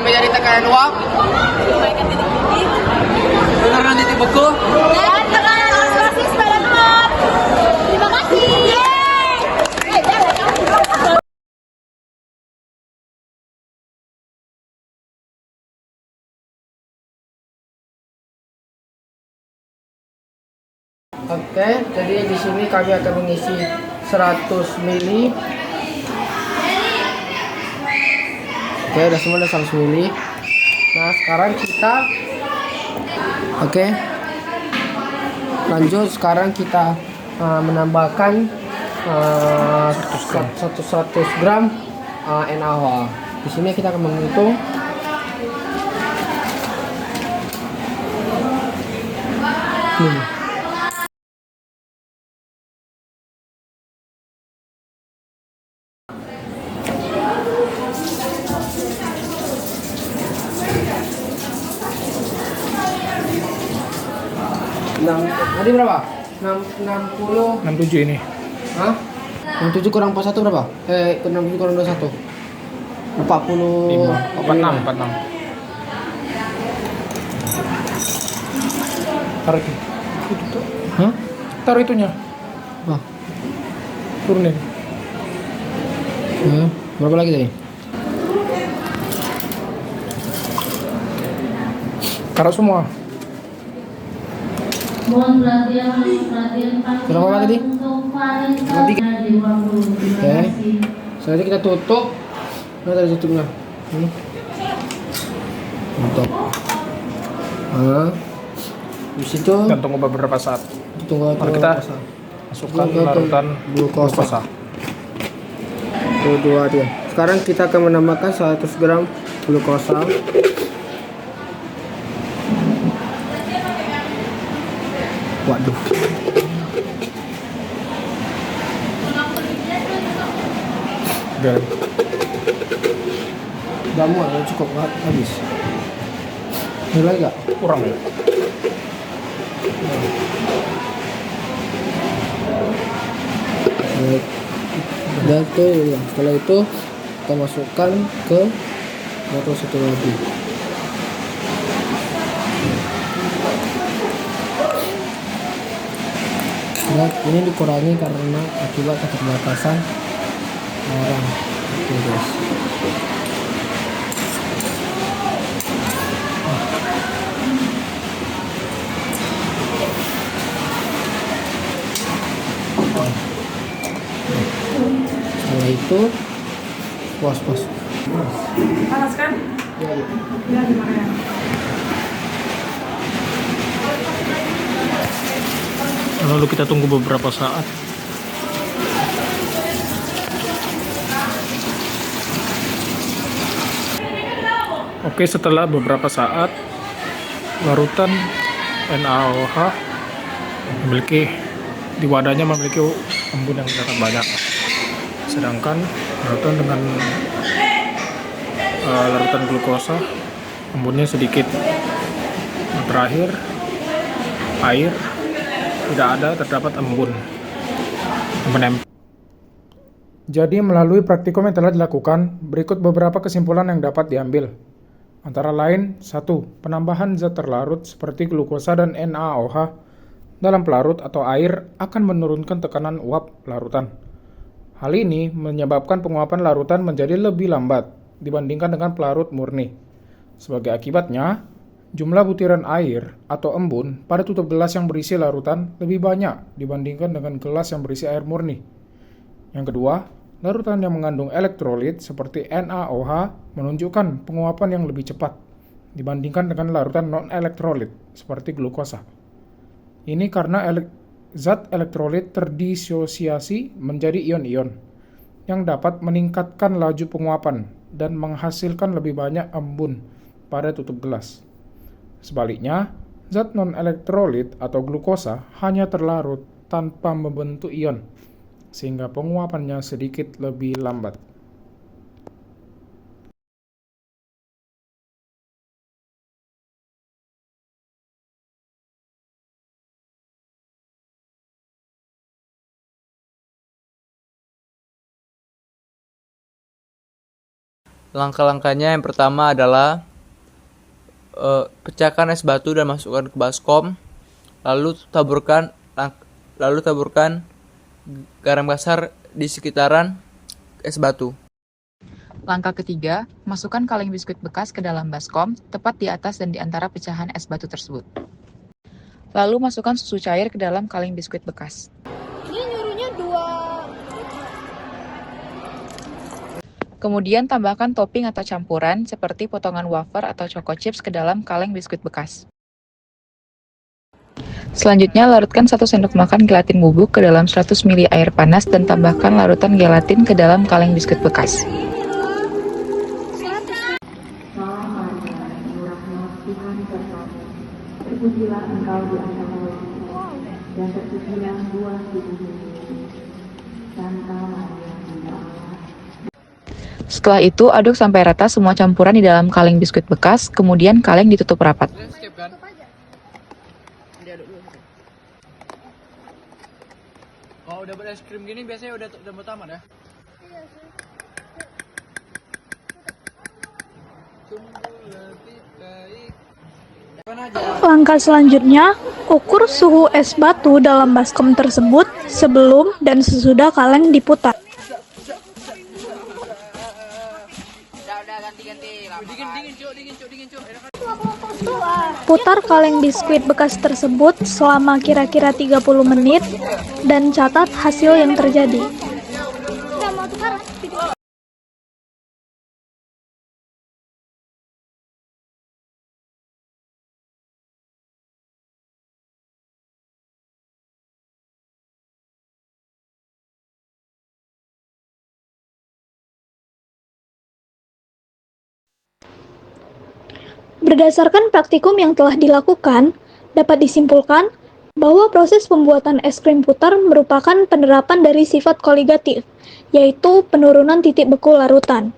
menjadi tekanan uap. Beneran titik beku. Dan tekanan osmosis pada telur. Terima kasih. Oke, jadi di sini kami akan mengisi 100 mili. Oke, udah semua udah 100 mili. Nah, sekarang kita lanjut. Sekarang kita menambahkan 100 gram NaOH. Di sini kita akan menghitung. Tadi berapa? 67 ini. Hah? 67 kurang 41 berapa? 67 kurang 21. 46. Taruh itu. Hah? Taruh itunya. Wah. Turunin. Berapa lagi tadi? Taruh semua. Mohon perhatian Berapa tadi? Oke. Oke. Selanjutnya kita tutup. Nah, tadi tutupnya. Tutup. Di situ Dan tunggu beberapa saat. tunggu Lalu kita masukkan larutan glukosa. Tuh, dua dia. Sekarang kita akan menambahkan 100 gram glukosa. Waduh. Biar Udah muat, udah cukup habis. Ini lagi gak? kurang ya. Dan tuh ya. Setelah itu kita masukkan ke botol satu lagi. Nah, ini dikurangi karena akibat keterbatasan orang. Oke guys. Setelah itu puas. Panas kan? Ya. Ya, dimakan. Lalu kita tunggu beberapa saat. Oke, setelah beberapa saat larutan NaOH di wadahnya memiliki embun yang sangat banyak. Sedangkan larutan dengan larutan glukosa embunnya sedikit. Terakhir air tidak ada, terdapat embun menempel. Jadi melalui praktikum yang telah dilakukan, berikut beberapa kesimpulan yang dapat diambil. Antara lain, 1. Penambahan zat terlarut seperti glukosa dan NaOH dalam pelarut atau air akan menurunkan tekanan uap larutan. Hal ini menyebabkan penguapan larutan menjadi lebih lambat dibandingkan dengan pelarut murni. Sebagai akibatnya, jumlah butiran air atau embun pada tutup gelas yang berisi larutan lebih banyak dibandingkan dengan gelas yang berisi air murni. Yang kedua, larutan yang mengandung elektrolit seperti NaOH menunjukkan penguapan yang lebih cepat dibandingkan dengan larutan non-elektrolit seperti glukosa. Ini karena zat elektrolit terdisosiasi menjadi ion-ion yang dapat meningkatkan laju penguapan dan menghasilkan lebih banyak embun pada tutup gelas. Sebaliknya, zat non-elektrolit atau glukosa hanya terlarut tanpa membentuk ion, sehingga penguapannya sedikit lebih lambat. Langkah-langkahnya yang pertama adalah pecahkan es batu dan masukkan ke baskom, lalu taburkan garam kasar di sekitaran es batu. Langkah ketiga, masukkan kaleng biskuit bekas ke dalam baskom, tepat di atas dan di antara pecahan es batu tersebut. Lalu masukkan susu cair ke dalam kaleng biskuit bekas. Ini nyuruhnya 2. Kemudian tambahkan topping atau campuran seperti potongan wafer atau choco chips ke dalam kaleng biskuit bekas. Selanjutnya, larutkan 1 sendok makan gelatin bubuk ke dalam 100 ml air panas dan tambahkan larutan gelatin ke dalam kaleng biskuit bekas. Setelah itu, aduk sampai rata semua campuran di dalam kaleng biskuit bekas, kemudian kaleng ditutup rapat. Kalau udah es krim gini biasanya udah tamat ya? Langkah selanjutnya, ukur suhu es batu dalam baskom tersebut sebelum dan sesudah kaleng diputar. Putar kaleng biskuit bekas tersebut selama kira-kira 30 menit dan catat hasil yang terjadi. Berdasarkan praktikum yang telah dilakukan, dapat disimpulkan bahwa proses pembuatan es krim putar merupakan penerapan dari sifat koligatif, yaitu penurunan titik beku larutan.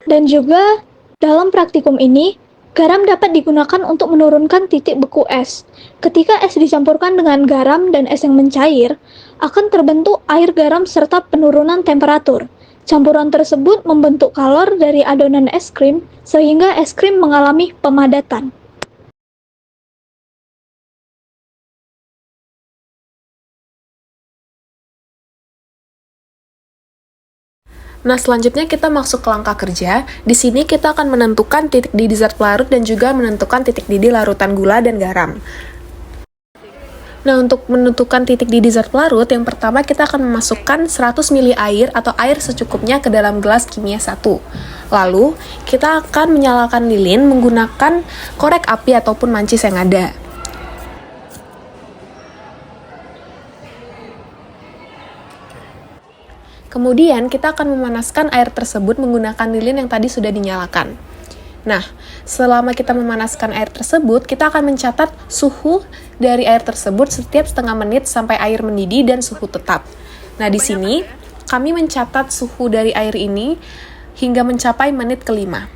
Dan juga, dalam praktikum ini, garam dapat digunakan untuk menurunkan titik beku es. Ketika es dicampurkan dengan garam dan es yang mencair, akan terbentuk air garam serta penurunan temperatur. Campuran tersebut membentuk kalor dari adonan es krim, sehingga es krim mengalami pemadatan. Nah, selanjutnya kita masuk ke langkah kerja. Di sini kita akan menentukan titik didih zat pelarut dan juga menentukan titik didih larutan gula dan garam. Nah, untuk menentukan titik didih zat pelarut, yang pertama kita akan memasukkan 100 ml air atau air secukupnya ke dalam gelas kimia 1. Lalu, kita akan menyalakan lilin menggunakan korek api ataupun mancis yang ada. Kemudian, kita akan memanaskan air tersebut menggunakan lilin yang tadi sudah dinyalakan. Nah, selama kita memanaskan air tersebut, kita akan mencatat suhu dari air tersebut setiap setengah menit sampai air mendidih dan suhu tetap. Nah, di sini kami mencatat suhu dari air ini hingga mencapai menit kelima.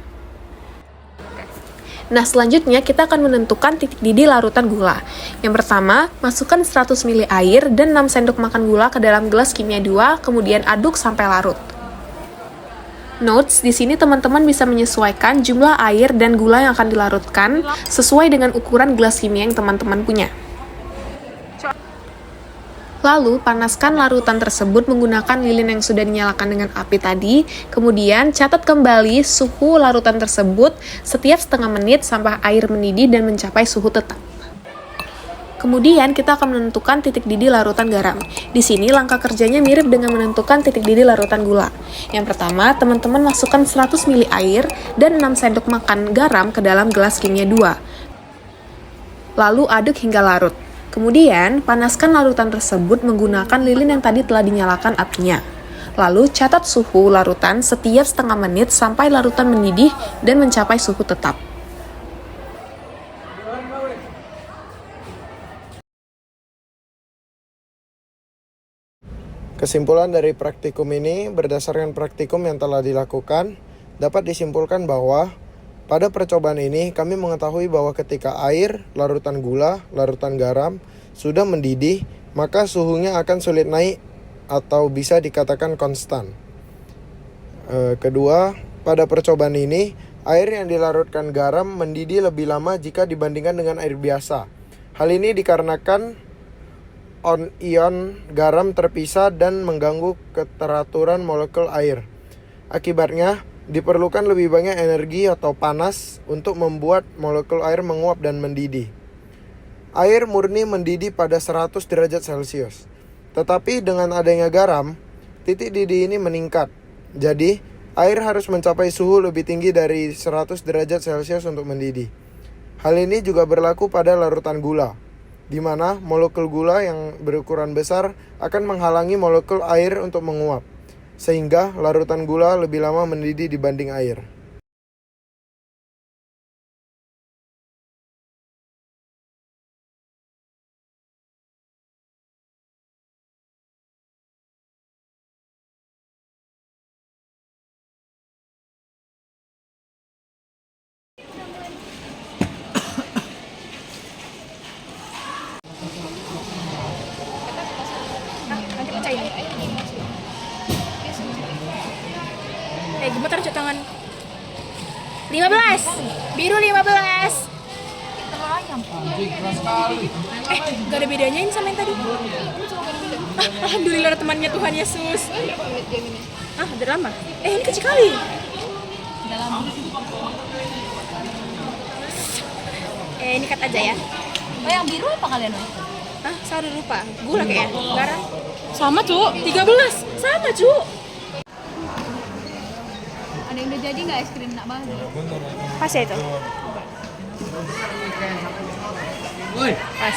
Nah, selanjutnya kita akan menentukan titik didih larutan gula. Yang pertama, masukkan 100 ml air dan 6 sendok makan gula ke dalam gelas kimia 2, kemudian aduk sampai larut. Notes, di sini teman-teman bisa menyesuaikan jumlah air dan gula yang akan dilarutkan sesuai dengan ukuran gelas kimia yang teman-teman punya. Lalu, panaskan larutan tersebut menggunakan lilin yang sudah dinyalakan dengan api tadi. Kemudian, catat kembali suhu larutan tersebut setiap setengah menit sampai air mendidih dan mencapai suhu tetap. Kemudian, kita akan menentukan titik didih larutan garam. Di sini, langkah kerjanya mirip dengan menentukan titik didih larutan gula. Yang pertama, teman-teman masukkan 100 ml air dan 6 sendok makan garam ke dalam gelas kimia 2. Lalu, aduk hingga larut. Kemudian, panaskan larutan tersebut menggunakan lilin yang tadi telah dinyalakan apinya. Lalu, catat suhu larutan setiap setengah menit sampai larutan mendidih dan mencapai suhu tetap. Kesimpulan dari praktikum ini, berdasarkan praktikum yang telah dilakukan, dapat disimpulkan bahwa pada percobaan ini kami mengetahui bahwa ketika air, larutan gula, larutan garam sudah mendidih, maka suhunya akan sulit naik atau bisa dikatakan konstan. Kedua, pada percobaan ini, air yang dilarutkan garam mendidih lebih lama jika dibandingkan dengan air biasa. Hal ini dikarenakan ion garam terpisah dan mengganggu keteraturan molekul air. Akibatnya, diperlukan lebih banyak energi atau panas untuk membuat molekul air menguap dan mendidih. Air murni mendidih pada 100 derajat Celcius. Tetapi dengan adanya garam, titik didih ini meningkat. Jadi, air harus mencapai suhu lebih tinggi dari 100 derajat Celcius untuk mendidih. Hal ini juga berlaku pada larutan gula, di mana molekul gula yang berukuran besar akan menghalangi molekul air untuk menguap, sehingga larutan gula lebih lama mendidih dibanding air. Nanti pecahin. Gemetar cuk tangan. 15. Biru 15. Gak ada bedanya ini sama yang tadi. Alhamdulillah ada temannya Tuhan Yesus. Udah lama. Ini kecil kali. Udah lama. Ini cut aja ya. Oh, yang biru apa kalian? Saya udah lupa. Gula kayaknya. Garam. Sama, Cuk. 13. Sama, Cuk. Ada yang udah jadi nggak es krim nak bang? Pas ya itu? Pas.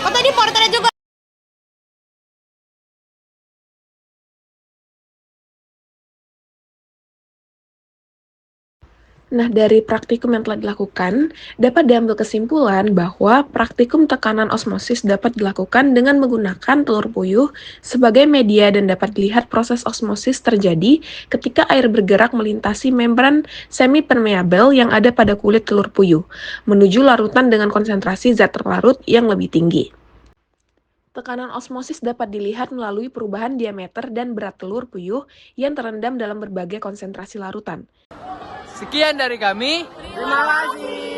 Oh, tadi porternya juga. Nah, dari praktikum yang telah dilakukan, dapat diambil kesimpulan bahwa praktikum tekanan osmosis dapat dilakukan dengan menggunakan telur puyuh sebagai media dan dapat dilihat proses osmosis terjadi ketika air bergerak melintasi membran semi-permeabel yang ada pada kulit telur puyuh, menuju larutan dengan konsentrasi zat terlarut yang lebih tinggi. Tekanan osmosis dapat dilihat melalui perubahan diameter dan berat telur puyuh yang terendam dalam berbagai konsentrasi larutan. Sekian dari kami. Terima kasih.